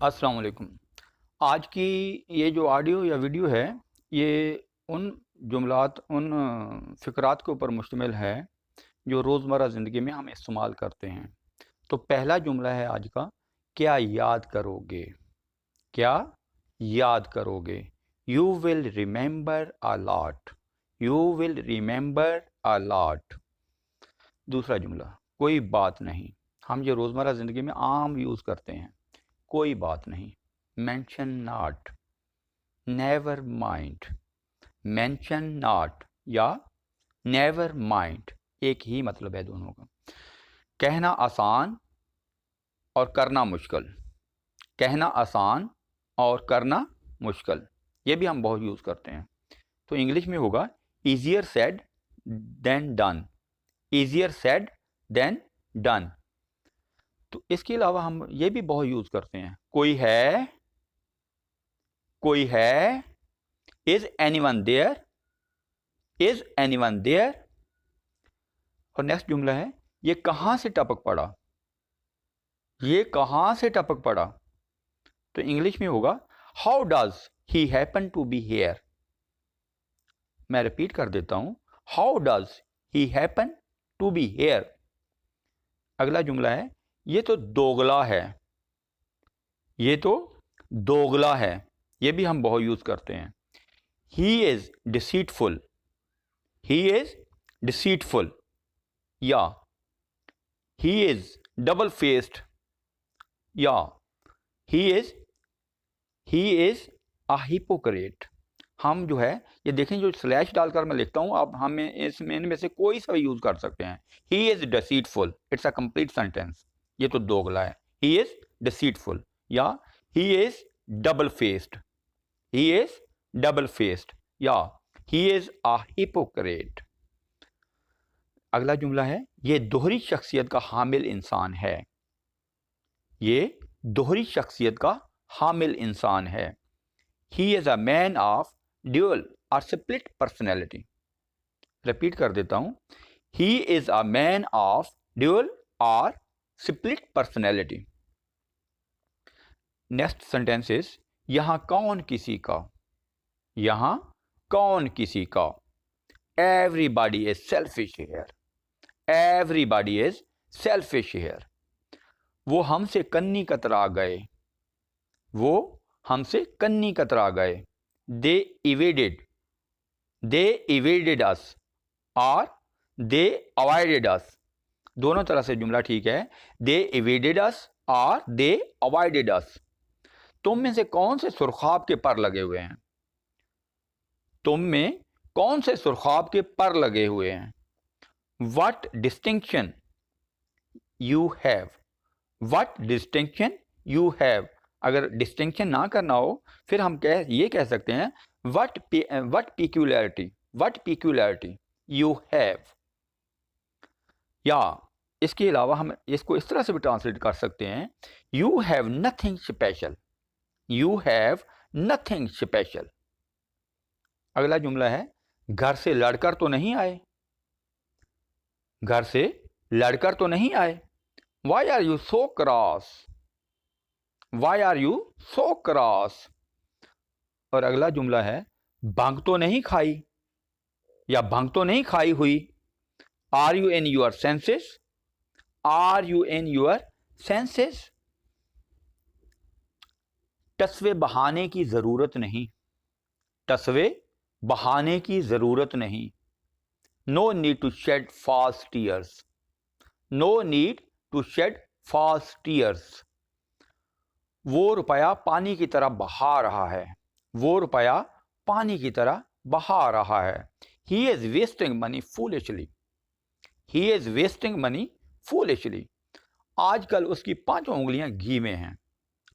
अस्सलाम वालेकुम। आज की ये जो ऑडियो या वीडियो है, ये उन जुमलात, उन फ़िक़रात के ऊपर मुश्तमिल है, जो रोज़मर्रा ज़िंदगी में हम इस्तेमाल करते हैं। तो पहला जुमला है आज का, क्या याद करोगे? क्या याद करोगे? You will remember a lot. You will remember a lot. दूसरा जुमला, कोई बात नहीं। हम ये रोज़मर्रा ज़िंदगी में आम यूज़ करते हैं। कोई बात नहीं। Mention not, never mind. Mention not या नेवर माइंड, एक ही मतलब है दोनों का। कहना आसान और करना मुश्किल। कहना आसान और करना मुश्किल, ये भी हम बहुत यूज़ करते हैं। तो इंग्लिश में होगा easier said than done. Easier said than done. तो इसके अलावा हम ये भी बहुत यूज़ करते हैं, कोई है, कोई है। Is anyone there? Is anyone there? और नेक्स्ट जुमला है, ये कहां से टपक पड़ा? ये कहां से टपक पड़ा? तो इंग्लिश में होगा how does he happen to be here. मैं रिपीट कर देता हूं, how does he happen to be here. अगला जुमला है, ये तो दोगला है। ये तो दोगला है, ये भी हम बहुत यूज करते हैं। He is deceitful. He is deceitful या ही इज डबल फेस्ड या ही इज अ हिपोक्रेट। हम जो है, ये देखें, जो स्लैश डालकर मैं लिखता हूं, अब हमें इसमें इनमें से कोई सा भी यूज कर सकते हैं। He is deceitful, it's a complete sentence. ये तो दोगला है। ही इज डिसीटफुल या he is double faced. He is double faced या ही इज अ हिपोक्रेट। अगला जुमला है, ये दोहरी शख्सियत का हामिल इंसान है। ये दोहरी शख्सियत का हामिल इंसान है। He is a man of dual और स्प्लिट पर्सनैलिटी। रिपीट कर देता हूं, he is a man of dual और split personality. Next sentence is, यहां कौन किसी का। यहां कौन किसी का। Everybody is selfish here. Everybody is selfish here. वो हमसे कन्नी कतरा गए। वो हमसे कन्नी कतरा गए। दे इवेडेड। दे इवेडेड अस और दे अवॉइडेड अस। दोनों तरह से जुमला ठीक है। दे इवेडेड अस और दे अवॉइडेड अस। तुम में से कौन से सुरखाब के पर लगे हुए हैं? तुम में कौन से सुरखाब के पर लगे हुए हैं? What distinction you have. What distinction you have. अगर डिस्टिंक्शन ना करना हो, फिर हम ये कह सकते हैं what peculiarity. What peculiarity you have. या इसके अलावा हम इसको इस तरह से भी ट्रांसलेट कर सकते हैं, you have nothing special. You have nothing special. अगला जुमला है, घर से लड़कर तो नहीं आए। घर से लड़कर तो नहीं आए। Why are you so cross. Why are you so cross. और अगला जुमला है, भंग तो नहीं खाई या भंग तो नहीं खाई हुई। Are you in your senses. Are you in your senses. तस्वे बहाने की जरूरत नहीं। तस्वे बहाने की जरूरत नहीं। No need to shed false tears. No need to shed false tears. वो रुपया पानी की तरह बहा रहा है। वो रुपया पानी की तरह बहा रहा है। He is wasting money foolishly. He is wasting money foolishly. आजकल उसकी पांचों उंगलियां घी में हैं।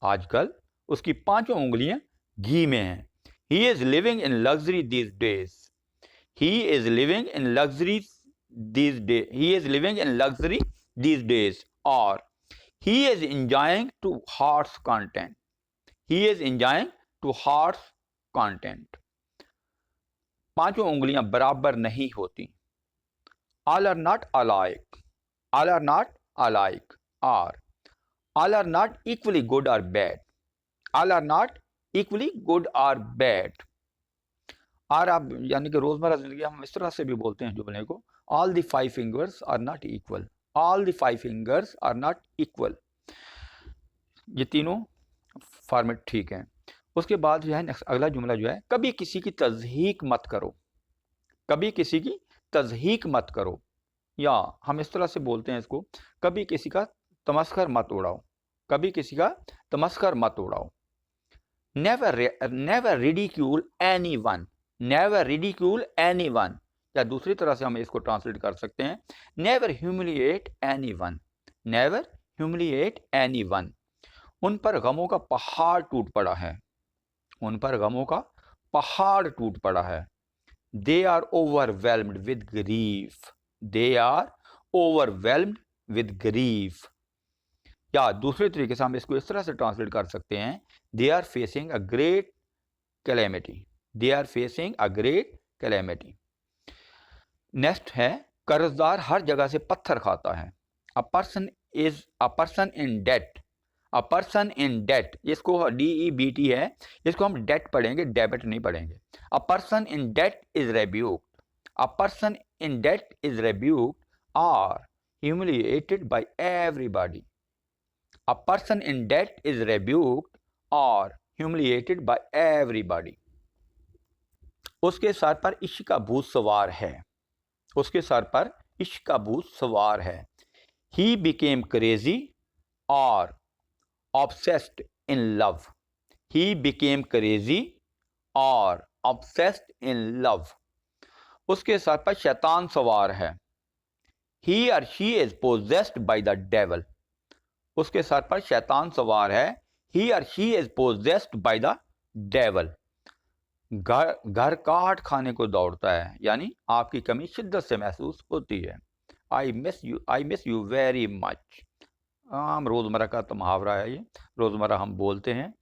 आजकल उसकी पांचों उंगलियां घी में हैं। He is living in luxury these days. He is living in luxury these day. He is living in luxury these days. और he is enjoying to heart's content. He is enjoying to heart's content. पांचों उंगलियां बराबर नहीं होती। all are not alike. all are not alike. or all are not equally good or bad. All are not equally good or bad. और आप यानी कि रोजमर्रा जिंदगी हम इस तरह से भी बोलते हैं जुमले को, all the five fingers are not equal, all the five fingers are not equal. ये तीनों फॉर्मेट ठीक हैं। उसके बाद जो है नेक्स्ट अगला जुमला जो है, कभी किसी की तज़हीक मत करो, कभी किसी की तज़हीक मत करो, या हम इस तरह से बोलते हैं इसको, कभी किसी का तमस्खर मत उड़ाओ, कभी किसी का तमस्खर मत उड़ाओ। Never ridicule anyone, never ridicule anyone, या दूसरी तरह से हम इसको ट्रांसलेट कर सकते हैं, never humiliate anyone, never humiliate anyone. उन पर गमों का पहाड़ टूट पड़ा है, उन पर गमों का पहाड़ टूट पड़ा है। They are overwhelmed with grief, they are overwhelmed with grief. या दूसरे तरीके से हम इसको इस तरह से ट्रांसलेट कर सकते हैं, they are facing a great calamity, they are facing a great calamity. Next है, कर्जदार हर जगह से पत्थर खाता है। A person is a person in debt, a person in debt, इसको DEBT है, इसको हम डेट पढ़ेंगे, डेबिट नहीं पढ़ेंगे। A person in debt is rebuked, a person in debt is rebuked और humiliated by everybody. A person in debt is rebuked or humiliated by everybody. उसके sir पर इश्क का भूत सवार है, उसके सर पर इश्क का भूत सवार है। He became crazy or obsessed in love, he became crazy or obsessed in love. उसके सर पर शैतान सवार है। He or she is possessed by the devil, उसके सर पर शैतान सवार है। He or she is possessed by the devil. घर काट खाने को दौड़ता है, यानी आपकी कमी शिद्दत से महसूस होती है। I miss you very much. आम रोजमर्रा का तो मुहावरा है, ये रोजमर्रा हम बोलते हैं।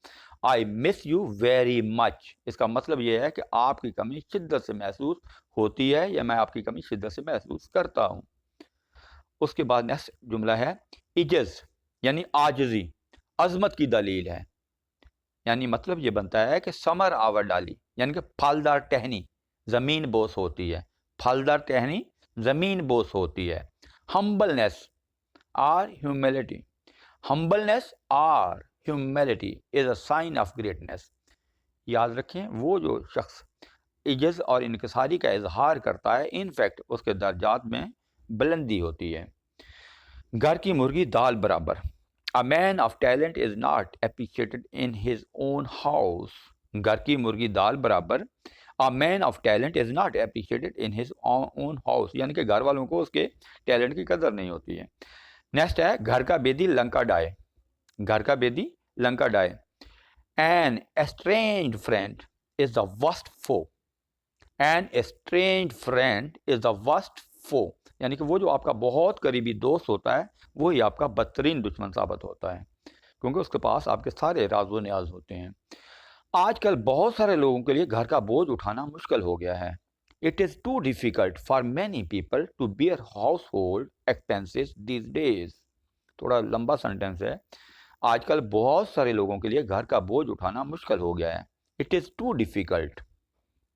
I miss you very much, इसका मतलब ये है कि आपकी कमी शिद्दत से महसूस होती है, या मैं आपकी कमी शिद्दत से महसूस करता हूँ। उसके बाद नेक्स्ट जुमला है, इजज यानी आजिज़ी, अजमत की दलील है। यानी मतलब ये बनता है कि समर आवर डाली, यानी कि फलदार टहनी ज़मीन बोस होती है, फलदार टहनी ज़मीन बोस होती है। Humbleness or humility, humbleness or humility is a sign of greatness. याद रखें, वो जो शख्स इज्जत और इनकिसारी का इजहार करता है, इनफैक्ट उसके दर्जात में बुलंदी होती है। घर की मुर्गी दाल बराबर, अ man of talent is not appreciated in his own house. घर की मुर्गी दाल बराबर, अ man of talent is not appreciated in his own house, यानी कि घर वालों को उसके टैलेंट की कदर नहीं होती है। नेक्स्ट है, घर का बेदी लंका डाए, घर का बेदी लंका डाए। An estranged friend is the worst foe, an estranged friend is the worst foe, यानी कि वो जो आपका बहुत करीबी दोस्त होता है, वही आपका बदतरीन दुश्मन साबित होता है, क्योंकि उसके पास आपके सारे राज व न्याज होते हैं। आजकल बहुत सारे लोगों के लिए घर का बोझ उठाना मुश्किल हो गया है। It is too difficult for many people to bear household expenses these days. थोड़ा लंबा सेंटेंस है। आजकल बहुत सारे लोगों के लिए घर का बोझ उठाना मुश्किल हो गया है। इट इज़ टू डिफ़िकल्ट,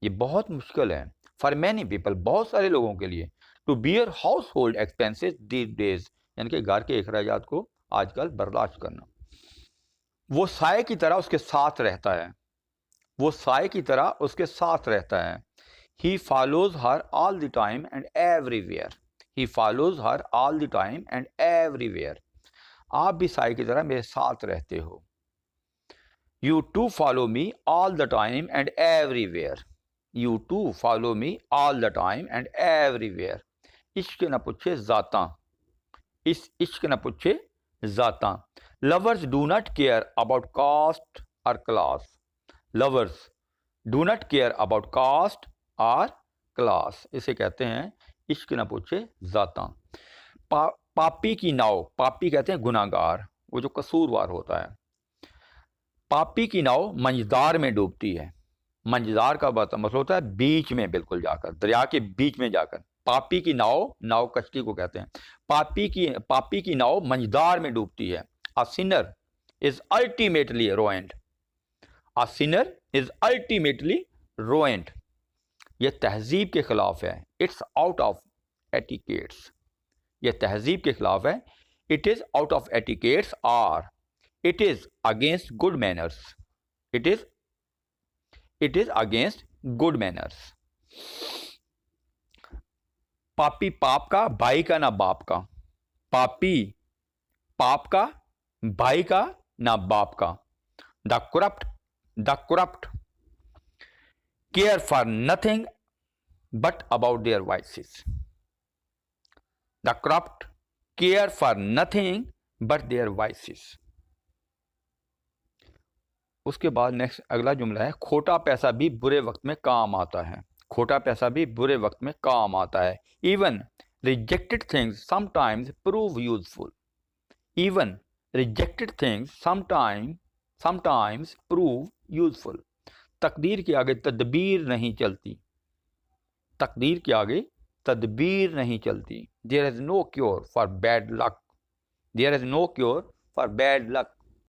ये बहुत मुश्किल है। फॉर मैनी पीपल, बहुत सारे लोगों के लिए, to bear household expenses these days, यानी कि घर के अखराजात को आजकल बर्दाश्त करना। वो साए की तरह उसके साथ रहता है, वो साए की तरह उसके साथ रहता है। He follows her all the time and everywhere, he follows her all the time and everywhere. आप भी साए की तरह मेरे साथ रहते हो। You too follow me all the time and everywhere, you too follow me all the time and everywhere. इश्क न पूछे जाता, इस इश्क न पूछे जाता। Lovers do not care about caste और class, lovers do not care about caste और क्लास, इसे कहते हैं इश्क न पूछे जाता। पापी की नाव, पापी कहते हैं गुनाहगार, वो जो कसूरवार होता है। पापी की नाव मंझदार में डूबती है, मंझदार का मतलब होता है बीच में, बिल्कुल जाकर, दरिया के बीच में जाकर। पापी की नाव, नाव कश्ती को कहते हैं। पापी की नाव मंझदार में डूबती है। A sinner is ultimately ruined, A sinner is ultimately ruined. ये तहजीब के खिलाफ है. It's out of etiquettes. ये तहजीब के खिलाफ है. It is out of etiquettes or it is against good manners. It is against good manners. पापी पाप का, भाई का ना बाप का. पापी पाप का, भाई का ना बाप का. The corrupt care for nothing but about their vices. The corrupt care for nothing but their vices. उसके बाद नेक्स्ट अगला जुमला है, खोटा पैसा भी बुरे वक्त में काम आता है. खोटा पैसा भी बुरे वक्त में काम आता है. Even rejected things sometimes prove useful. Even rejected things sometimes prove useful. तकदीर के आगे तदबीर नहीं चलती. तकदीर के आगे तदबीर नहीं चलती. There is no cure for bad luck. There is no cure for bad luck.